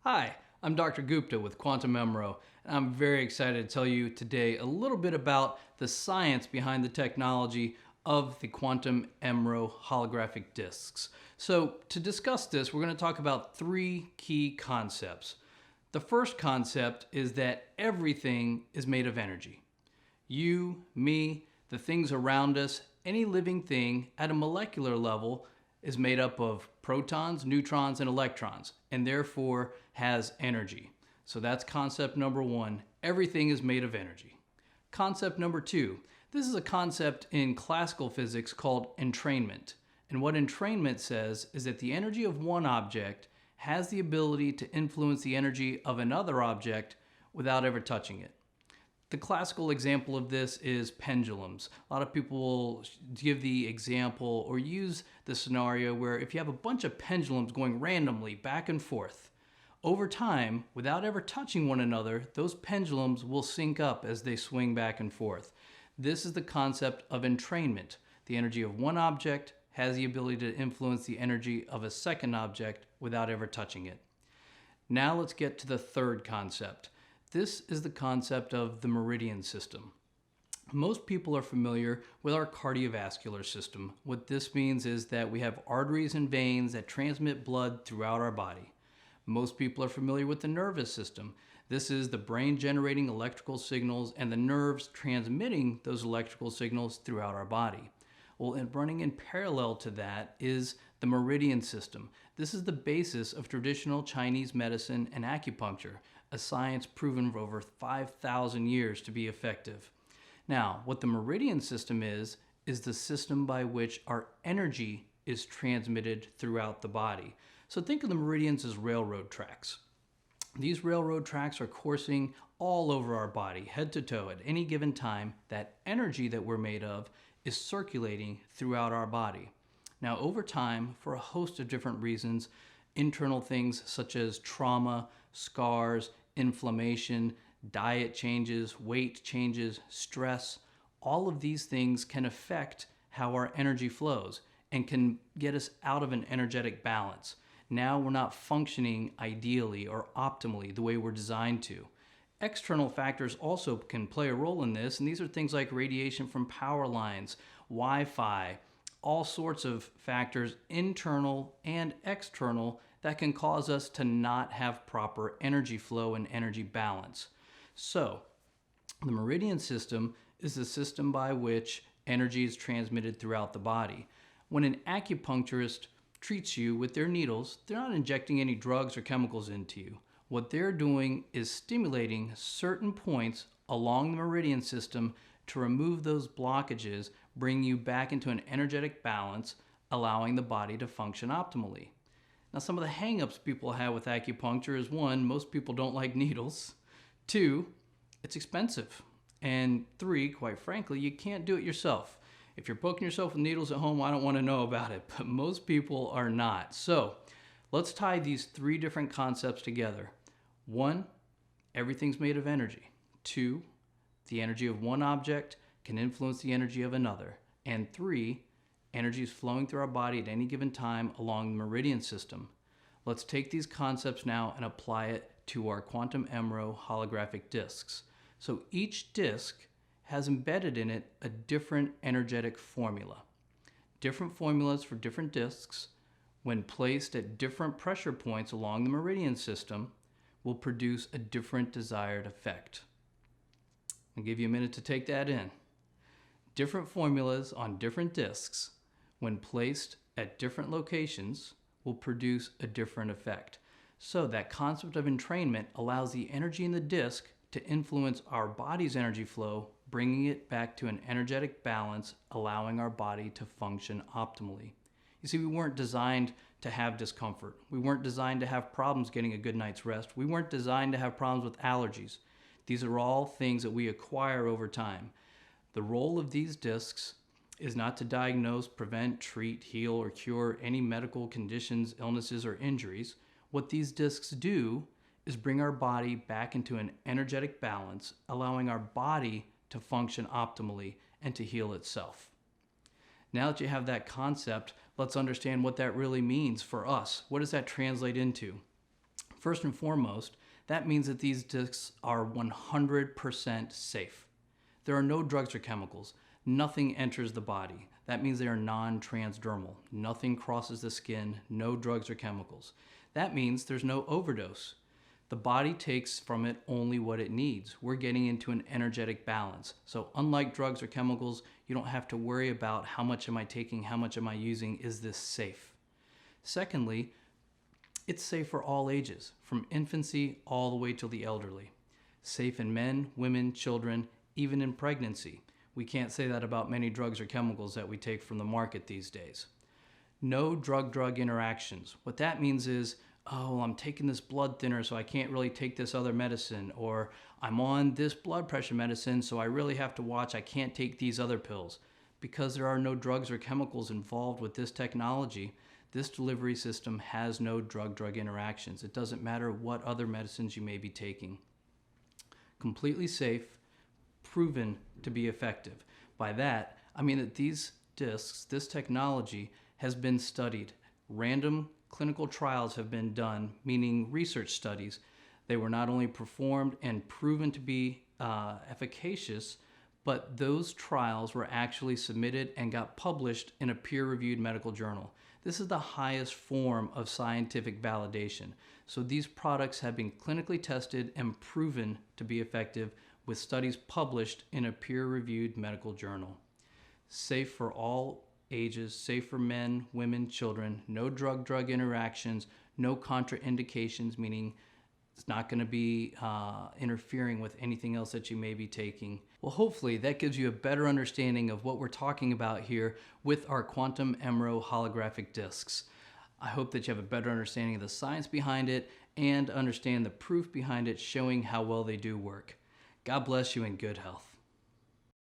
Hi, I'm Dr. Gupta with Quantum Emro, and I'm very excited to tell you today a little bit about the science behind the technology of the Quantum Emro holographic discs. So, to discuss this, we're going to talk about three key concepts. The first concept is that everything is made of energy. You, me, the things around us, any living thing at a molecular level is made up of protons, neutrons, and electrons, and therefore has energy. So that's concept number one. Everything is made of energy. Concept number two. This is a concept in classical physics called entrainment. And what entrainment says is that the energy of one object has the ability to influence the energy of another object without ever touching it. The classical example of this is pendulums. A lot of people will give the example or use the scenario where if you have a bunch of pendulums going randomly back and forth, over time, without ever touching one another, those pendulums will sync up as they swing back and forth. This is the concept of entrainment. The energy of one object has the ability to influence the energy of a second object without ever touching it. Now let's get to the third concept. This is the concept of the meridian system. Most people are familiar with our cardiovascular system. What this means is that we have arteries and veins that transmit blood throughout our body. Most people are familiar with the nervous system. This is the brain generating electrical signals and the nerves transmitting those electrical signals throughout our body. Well, and running in parallel to that is the meridian system. This is the basis of traditional Chinese medicine and acupuncture, a science proven for over 5,000 years to be effective. Now, what the meridian system is the system by which our energy is transmitted throughout the body. So think of the meridians as railroad tracks. These railroad tracks are coursing all over our body, head to toe at any given time. That energy that we're made of is circulating throughout our body. Now, over time, for a host of different reasons, internal things such as trauma, scars, inflammation, diet changes, weight changes, stress, all of these things can affect how our energy flows and can get us out of an energetic balance. Now we're not functioning ideally or optimally the way we're designed to. External factors also can play a role in this, and these are things like radiation from power lines, Wi-Fi, all sorts of factors, internal and external, that can cause us to not have proper energy flow and energy balance. So, the meridian system is the system by which energy is transmitted throughout the body. When an acupuncturist treats you with their needles, they're not injecting any drugs or chemicals into you. What they're doing is stimulating certain points along the meridian system to remove those blockages, bring you back into an energetic balance, allowing the body to function optimally. Now, some of the hang-ups people have with acupuncture is one, most people don't like needles. Two, it's expensive. And three, quite frankly, you can't do it yourself. If you're poking yourself with needles at home, I don't want to know about it, but most people are not. So let's tie these three different concepts together. One, everything's made of energy. Two, the energy of one object can influence the energy of another. And three, energy is flowing through our body at any given time along the meridian system. Let's take these concepts now and apply it to our Quantum Emro holographic discs. So each disc has embedded in it a different energetic formula. Different formulas for different discs, when placed at different pressure points along the meridian system, will produce a different desired effect. I'll give you a minute to take that in. Different formulas on different discs, when placed at different locations, will produce a different effect. So that concept of entrainment allows the energy in the disc to influence our body's energy flow, bringing it back to an energetic balance, allowing our body to function optimally. You see, we weren't designed to have discomfort. We weren't designed to have problems getting a good night's rest. We weren't designed to have problems with allergies. These are all things that we acquire over time. The role of these discs is not to diagnose, prevent, treat, heal, or cure any medical conditions, illnesses, or injuries. What these discs do is bring our body back into an energetic balance, allowing our body to function optimally and to heal itself. Now that you have that concept, let's understand what that really means for us. What does that translate into? First and foremost, that means that these discs are 100% safe. There are no drugs or chemicals. Nothing enters the body. That means they are non-transdermal. Nothing crosses the skin, no drugs or chemicals. That means there's no overdose. The body takes from it only what it needs. We're getting into an energetic balance. So unlike drugs or chemicals, you don't have to worry about how much am I taking, how much am I using, is this safe? Secondly, it's safe for all ages, from infancy all the way to the elderly. Safe in men, women, children, even in pregnancy. We can't say that about many drugs or chemicals that we take from the market these days. No drug-drug interactions. What that means is, oh, I'm taking this blood thinner so I can't really take this other medicine, or I'm on this blood pressure medicine so I really have to watch, I can't take these other pills. Because there are no drugs or chemicals involved with this technology, this delivery system has no drug-drug interactions. It doesn't matter what other medicines you may be taking. Completely safe, proven to be effective. By that, I mean that these discs, this technology, has been studied. Random clinical trials have been done, meaning research studies. They were not only performed and proven to be efficacious, but those trials were actually submitted and got published in a peer-reviewed medical journal. This is the highest form of scientific validation. So these products have been clinically tested and proven to be effective with studies published in a peer-reviewed medical journal. Safe for all ages, safe for men, women, children, no drug-drug interactions, no contraindications, meaning it's not going to be interfering with anything else that you may be taking. Well, hopefully that gives you a better understanding of what we're talking about here with our Quantum EMRO holographic discs. I hope that you have a better understanding of the science behind it and understand the proof behind it, showing how well they do work. God bless you and good health.